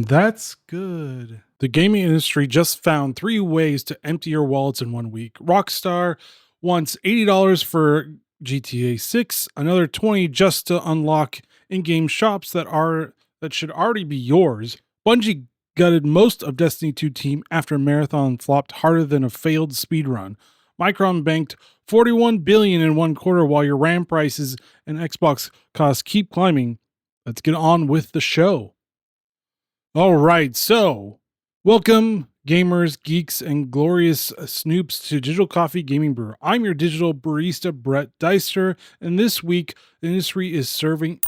That's good. The gaming industry just found 3 ways to empty your wallets in 1 week. Rockstar wants $80 for GTA 6, another 20 just to unlock in-game shops that should already be yours. Bungie gutted most of Destiny 2 team after Marathon flopped harder than a failed speedrun. Micron banked 41 billion in 1 quarter while your RAM prices and Xbox costs keep climbing. Let's get on with the show. All right, so welcome, gamers, geeks, and glorious snoops to Digital Coffee Gaming Brew. I'm your digital barista, Brett Deister, and this week the industry is serving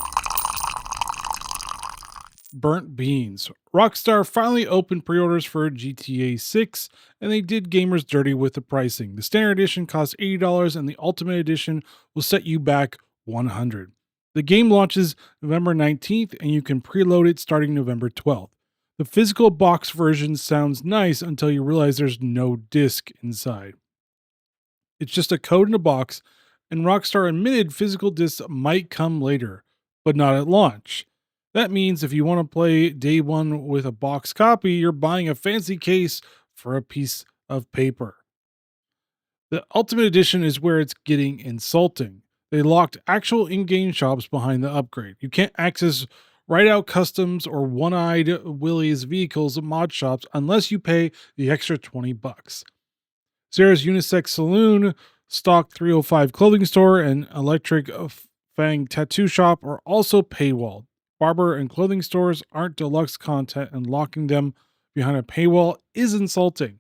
burnt beans. Rockstar finally opened pre-orders for GTA 6, and they did gamers dirty with the pricing. The standard edition costs $80, and the ultimate edition will set you back $100. The game launches November 19th, and you can preload it starting November 12th. The physical box version sounds nice until you realize there's no disc inside. It's just a code in a box, and Rockstar admitted physical discs might come later, but not at launch. That means if you want to play day one with a box copy, you're buying a fancy case for a piece of paper. The Ultimate Edition is where it's getting insulting. They locked actual in-game shops behind the upgrade. You can't access Rideout Customs or One-Eyed Willie's vehicles mod shops unless you pay the extra $20. Sarah's Unisex Saloon, Stock 305 clothing store, and Electric Fang tattoo shop are also paywalled. Barber and clothing stores aren't deluxe content, and locking them behind a paywall is insulting.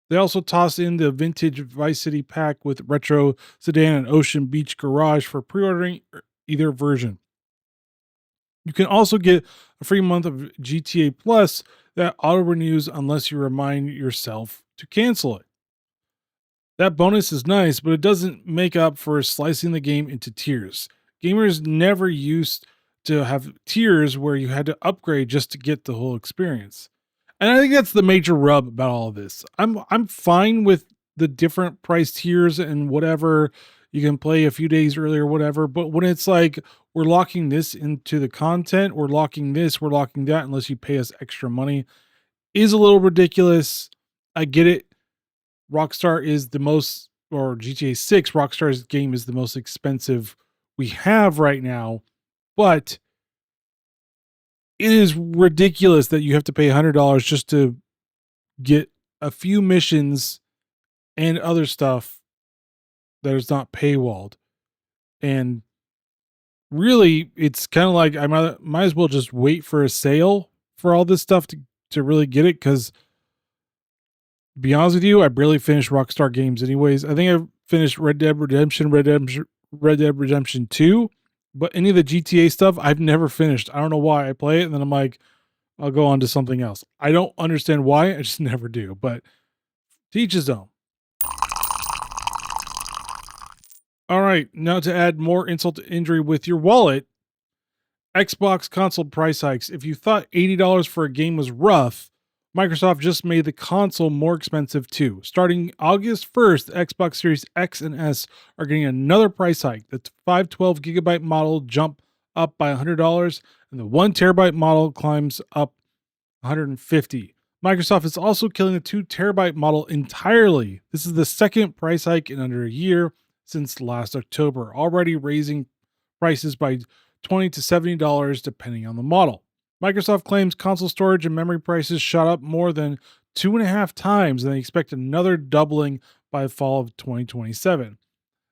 They also toss in the vintage Vice City pack with retro sedan and Ocean Beach garage for pre-ordering either version. You can also get a free month of GTA Plus that auto-renews unless you remind yourself to cancel it. That bonus is nice, but it doesn't make up for slicing the game into tiers. Gamers never used to have tiers where you had to upgrade just to get the whole experience. And I think that's the major rub about all of this. I'm fine with the different price tiers and whatever. You can play a few days earlier, whatever. But when it's like, we're locking this into the content, we're locking this, we're locking that, unless you pay us extra money, is a little ridiculous. I get it. Rockstar is the most, or GTA 6, Rockstar's game is the most expensive we have right now. But it is ridiculous that you have to pay $100 just to get a few missions and other stuff that is not paywalled. And really, it's kind of like I might as well just wait for a sale for all this stuff to really get it. Because, to be honest with you, I barely finished Rockstar games anyways. I think I finished Red Dead Redemption 2. But any of the GTA stuff, I've never finished. I don't know why. I play it and then I'm like, I'll go on to something else. I don't understand why. I just never do. But to each his own. All right. Now to add more insult to injury with your wallet, Xbox console price hikes. If you thought $80 for a game was rough, Microsoft just made the console more expensive too. Starting August 1st, the Xbox Series X and S are getting another price hike. The 512 gigabyte model jump up by $100, and the 1 terabyte model climbs up $150. Microsoft is also killing the 2 terabyte model entirely. This is the second price hike in under a year since last October, already raising prices by $20 to $70 depending on the model. Microsoft claims console storage and memory prices shot up more than 2.5 times, and they expect another doubling by fall of 2027.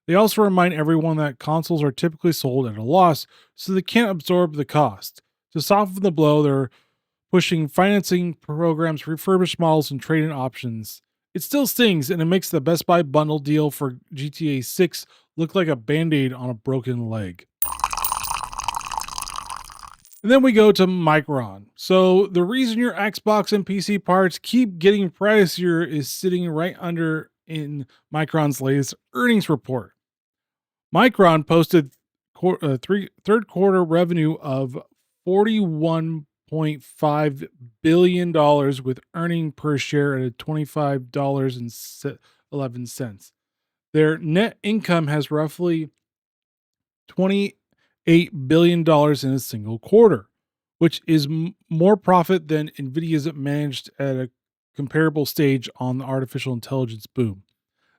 They also remind everyone that consoles are typically sold at a loss, so they can't absorb the cost. To soften the blow, they're pushing financing programs, refurbished models, and trade-in options. It still stings, and it makes the Best Buy bundle deal for GTA 6 look like a Band-Aid on a broken leg. And then we go to Micron. So the reason your Xbox and PC parts keep getting pricier is sitting right under in Micron's latest earnings report. Micron posted third quarter revenue of $41 $1.5 billion with earning per share at $25.11. Their net income has roughly $28 billion in a single quarter, which is more profit than Nvidia's managed at a comparable stage on the artificial intelligence boom.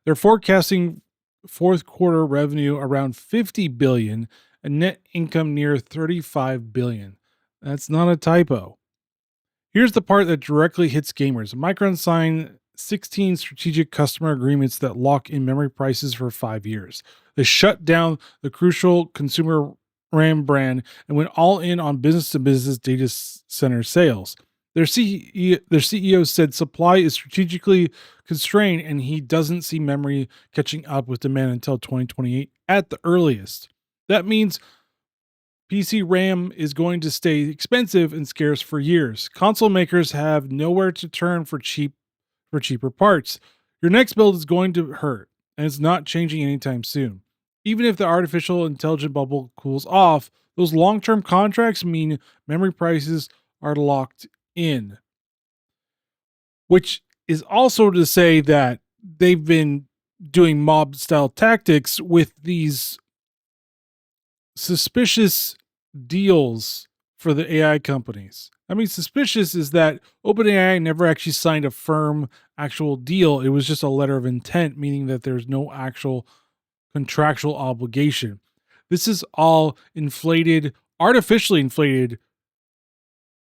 They're forecasting fourth quarter revenue around 50 billion and net income near 35 billion. That's not a typo. Here's the part that directly hits gamers. Micron signed 16 strategic customer agreements that lock in memory prices for 5 years. They shut down the crucial consumer RAM brand and went all in on business to business data center sales. Their CEO said supply is strategically constrained and he doesn't see memory catching up with demand until 2028 at the earliest. That means PC RAM is going to stay expensive and scarce for years. Console makers have nowhere to turn for cheaper parts. Your next build is going to hurt, and it's not changing anytime soon. Even if the artificial intelligence bubble cools off, those long-term contracts mean memory prices are locked in. Which is also to say that they've been doing mob-style tactics with these suspicious deals for the AI companies. I mean, suspicious is that OpenAI never actually signed a firm actual deal. It was just a letter of intent, meaning that there's no actual contractual obligation. This is all inflated, artificially inflated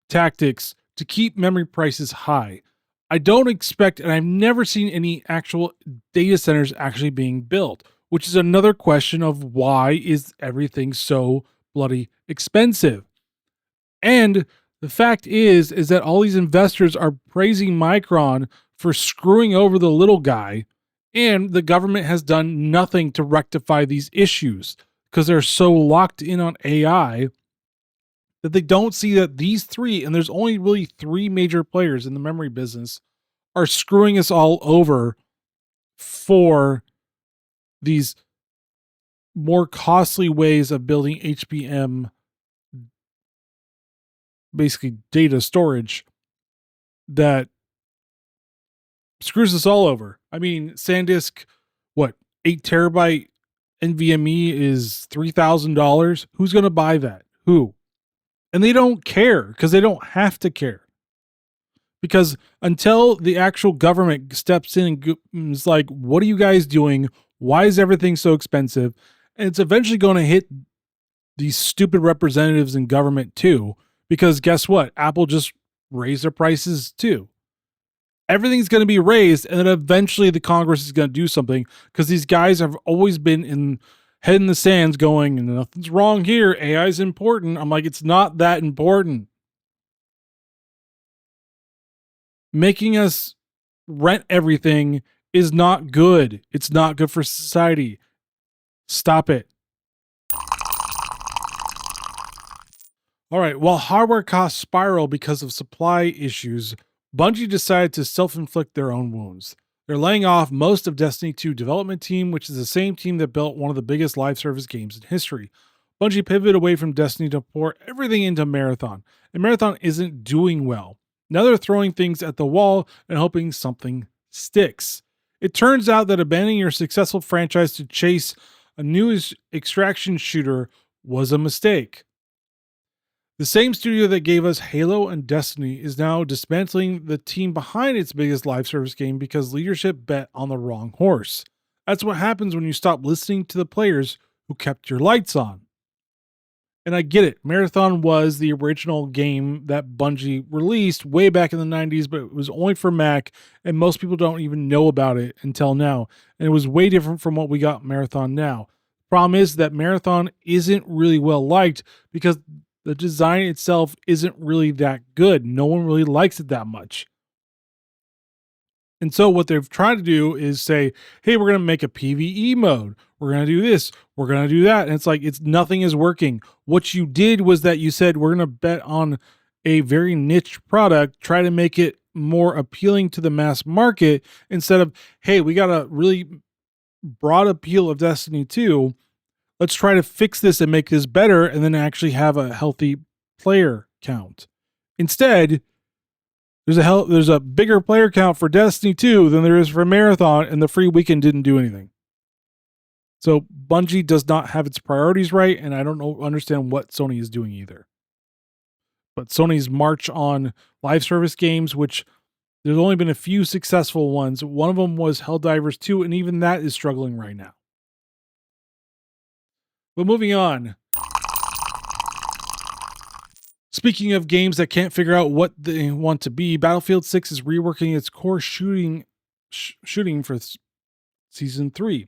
tactics to keep memory prices high. I don't expect, and I've never seen any actual data centers actually being built, which is another question of why is everything so bloody expensive? And the fact is that all these investors are praising Micron for screwing over the little guy, and the government has done nothing to rectify these issues because they're so locked in on AI that they don't see that these three, and there's only really three major players in the memory business, are screwing us all over for these more costly ways of building HBM, basically data storage, that screws us all over. I mean, SanDisk, 8 terabyte NVMe is $3,000. Who's going to buy that? Who? And they don't care because they don't have to care. Because until the actual government steps in and is like, what are you guys doing? Why is everything so expensive? And it's eventually going to hit these stupid representatives in government too. Because guess what? Apple just raised their prices too. Everything's going to be raised, and then eventually the Congress is going to do something because these guys have always been head in the sands going, nothing's wrong here. AI is important. I'm like, it's not that important. Making us rent everything is not good. It's not good for society. Stop it. All right, while hardware costs spiral because of supply issues, Bungie decided to self-inflict their own wounds. They're laying off most of Destiny 2 development team, which is the same team that built one of the biggest live service games in history. Bungie pivoted away from Destiny to pour everything into Marathon, and Marathon isn't doing well. Now they're throwing things at the wall and hoping something sticks. It turns out that abandoning your successful franchise to chase a new extraction shooter was a mistake. The same studio that gave us Halo and Destiny is now dismantling the team behind its biggest live service game because leadership bet on the wrong horse. That's what happens when you stop listening to the players who kept your lights on. And I get it. Marathon was the original game that Bungie released way back in the 90s, but it was only for Mac, and most people don't even know about it until now. And it was way different from what we got Marathon now. Problem is that Marathon isn't really well liked because the design itself isn't really that good. No one really likes it that much. And so what they've tried to do is say, hey, we're going to make a PvE mode. We're going to do this. We're going to do that. And it's like, nothing is working. What you did was that you said, we're going to bet on a very niche product, try to make it more appealing to the mass market instead of, hey, we got a really broad appeal of Destiny 2. Let's try to fix this and make this better and then actually have a healthy player count. Instead, there's a bigger player count for Destiny 2 than there is for Marathon, and the free weekend didn't do anything. So Bungie does not have its priorities right, and I don't understand what Sony is doing either. But Sony's march on live service games, which there's only been a few successful ones. One of them was Helldivers 2, and even that is struggling right now. But moving on. Speaking of games that can't figure out what they want to be, Battlefield 6 is reworking its core shooting for Season 3.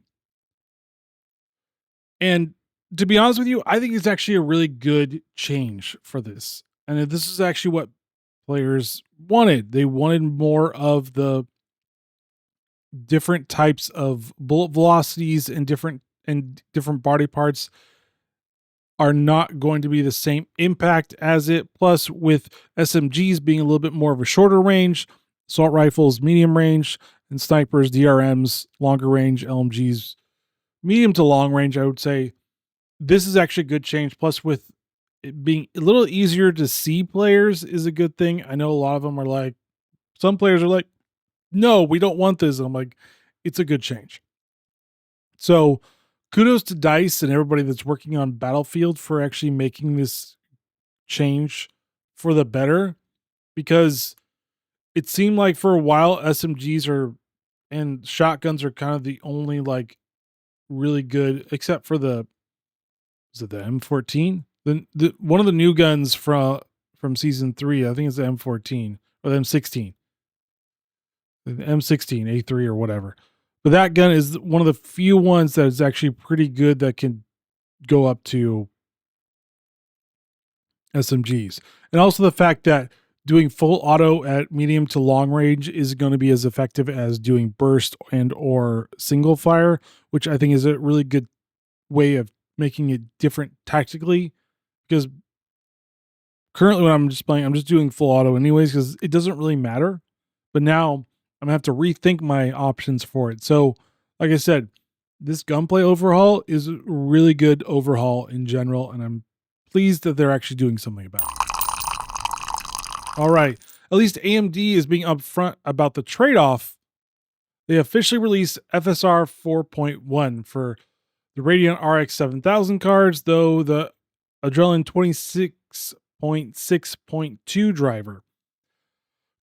And to be honest with you, I think it's actually a really good change for this. And this is actually what players wanted. They wanted more of the different types of bullet velocities and different body parts are not going to be the same impact as it. Plus, with SMGs being a little bit more of a shorter range, assault rifles medium range, and snipers, DRMs, longer range, LMGs, medium to long range, I would say this is actually a good change. Plus, with it being a little easier to see players is a good thing. I know a lot of them are like, some players are like, no, we don't want this. And I'm like, it's a good change. So kudos to DICE and everybody that's working on Battlefield for actually making this change for the better, because it seemed like for a while SMGs and shotguns are kind of the only like really good, except for the M14? The one of the new guns from Season 3, I think it's the M14 or the M16. The M16, A3 or whatever. But that gun is one of the few ones that is actually pretty good that can go up to SMGs. And also the fact that doing full auto at medium to long range is going to be as effective as doing burst and or single fire, which I think is a really good way of making it different tactically, because currently when I'm just playing, I'm just doing full auto anyways, because it doesn't really matter. But now I'm gonna have to rethink my options for it. So like I said, this gunplay overhaul is a really good overhaul in general, and I'm pleased that they're actually doing something about it. All right, at least AMD is being upfront about the trade-off. They officially released FSR 4.1 for the Radeon RX 7000 cards, though the Adrenalin 26.6.2 driver.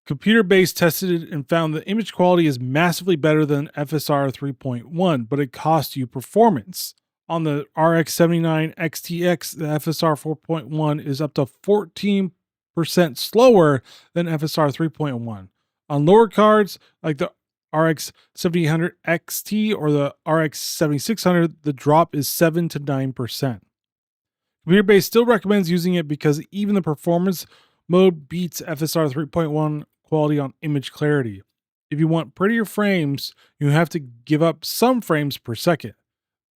Computer-based tested it and found the image quality is massively better than FSR 3.1, but it costs you performance. On the RX 79 XTX, the FSR 4.1 is up to 14% slower than FSR 3.1. On lower cards, like the RX 7800 XT or the RX 7600, the drop is 7 to 9%. Computer Base still recommends using it because even the performance mode beats FSR 3.1 quality on image clarity. If you want prettier frames, you have to give up some frames per second.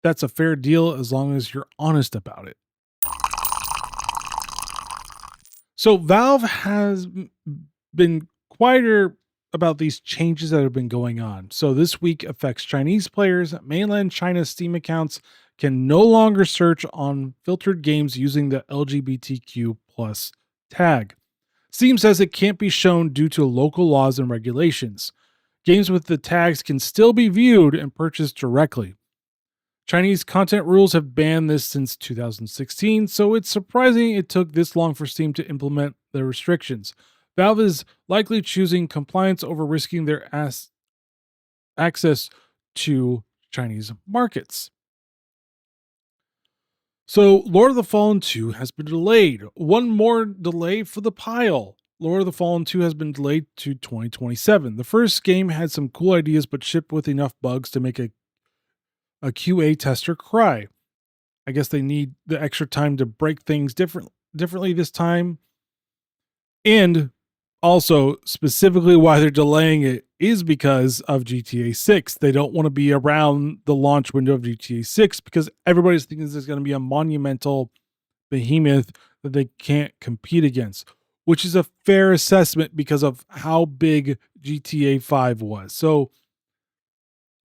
That's a fair deal as long as you're honest about it. So Valve has been quieter about these changes that have been going on. So this week affects Chinese players. Mainland China Steam accounts can no longer search on filtered games using the LGBTQ plus tag. Steam says it can't be shown due to local laws and regulations. Games with the tags can still be viewed and purchased directly. Chinese content rules have banned this since 2016, so it's surprising it took this long for Steam to implement the restrictions. Valve is likely choosing compliance over risking their access to Chinese markets. So, Lord of the Fallen 2 has been delayed. One more delay for the pile. Lord of the Fallen 2 has been delayed to 2027. The first game had some cool ideas, but shipped with enough bugs to make a QA tester cry. I guess they need the extra time to break things differently this time. And also, specifically why they're delaying it is because of GTA 6. They don't want to be around the launch window of GTA 6 because everybody's thinking this is going to be a monumental behemoth that they can't compete against, which is a fair assessment because of how big GTA 5 was. So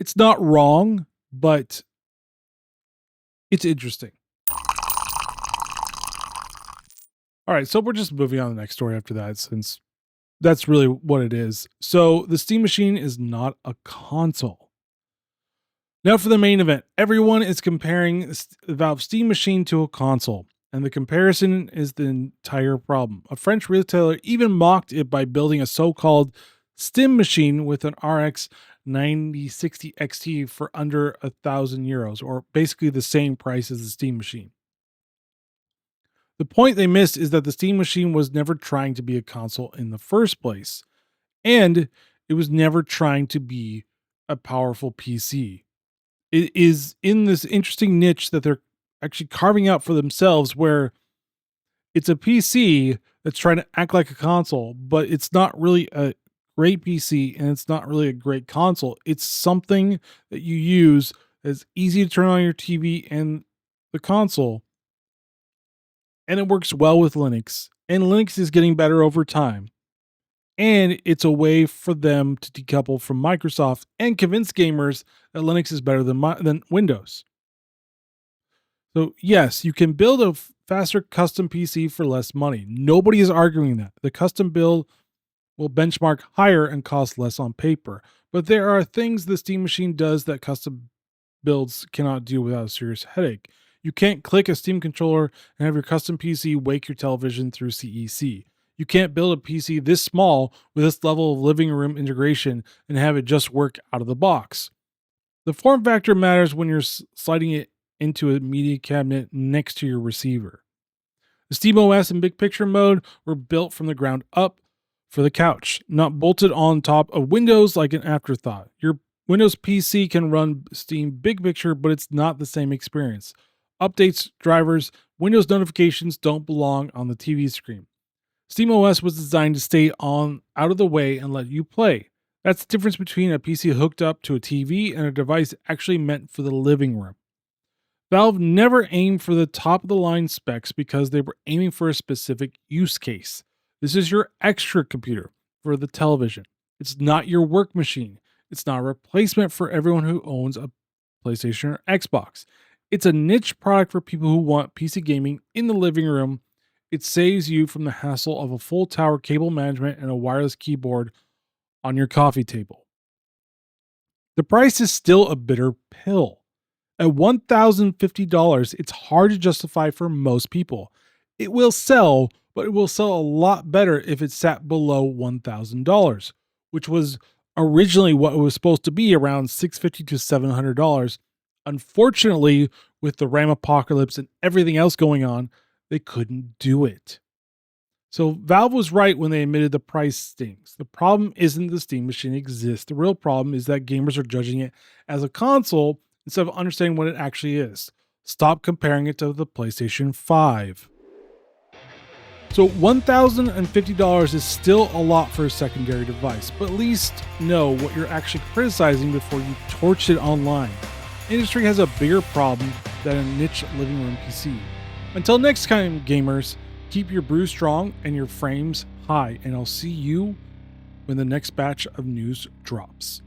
it's not wrong, but it's interesting. All right, so we're just moving on to the next story after that, since that's really what it is. So the Steam Machine is not a console. Now for the main event. Everyone is comparing the Valve Steam Machine to a console, and the comparison is the entire problem. A French retailer even mocked it by building a so-called Steam Machine with an RX 9060 XT for under €1,000, or basically the same price as the Steam Machine. The point they missed is that the Steam Machine was never trying to be a console in the first place, and it was never trying to be a powerful PC. It is in this interesting niche that they're actually carving out for themselves, where it's a PC that's trying to act like a console, but it's not really a great PC and it's not really a great console. It's something that you use that's easy to turn on your TV and the console, and it works well with Linux. And Linux is getting better over time. And it's a way for them to decouple from Microsoft and convince gamers that Linux is better than Windows. So yes, you can build a faster custom PC for less money. Nobody is arguing that. The custom build will benchmark higher and cost less on paper. But there are things the Steam Machine does that custom builds cannot do without a serious headache. You can't click a Steam controller and have your custom PC wake your television through CEC. You can't build a PC this small with this level of living room integration and have it just work out of the box. The form factor matters when you're sliding it into a media cabinet next to your receiver. The SteamOS and Big Picture mode were built from the ground up for the couch, not bolted on top of Windows like an afterthought. Your Windows PC can run Steam Big Picture, but it's not the same experience. Updates, drivers, Windows notifications don't belong on the TV screen. SteamOS was designed to stay out of the way and let you play. That's the difference between a PC hooked up to a TV and a device actually meant for the living room. Valve never aimed for the top of the line specs because they were aiming for a specific use case. This is your extra computer for the television. It's not your work machine. It's not a replacement for everyone who owns a PlayStation or Xbox. It's a niche product for people who want PC gaming in the living room. It saves you from the hassle of a full tower cable management and a wireless keyboard on your coffee table. The price is still a bitter pill. At $1,050, it's hard to justify for most people. It will sell, but it will sell a lot better if it sat below $1,000, which was originally what it was supposed to be, around $650 to $700. Unfortunately, with the RAM apocalypse and everything else going on, they couldn't do it. So Valve was right when they admitted the price stings. The problem isn't the Steam Machine exists. The real problem is that gamers are judging it as a console instead of understanding what it actually is. Stop comparing it to the PlayStation 5. So $1,050 is still a lot for a secondary device, but at least know what you're actually criticizing before you torch it online. The industry has a bigger problem than a niche living room PC. Until next time, gamers, keep your brew strong and your frames high, and I'll see you when the next batch of news drops.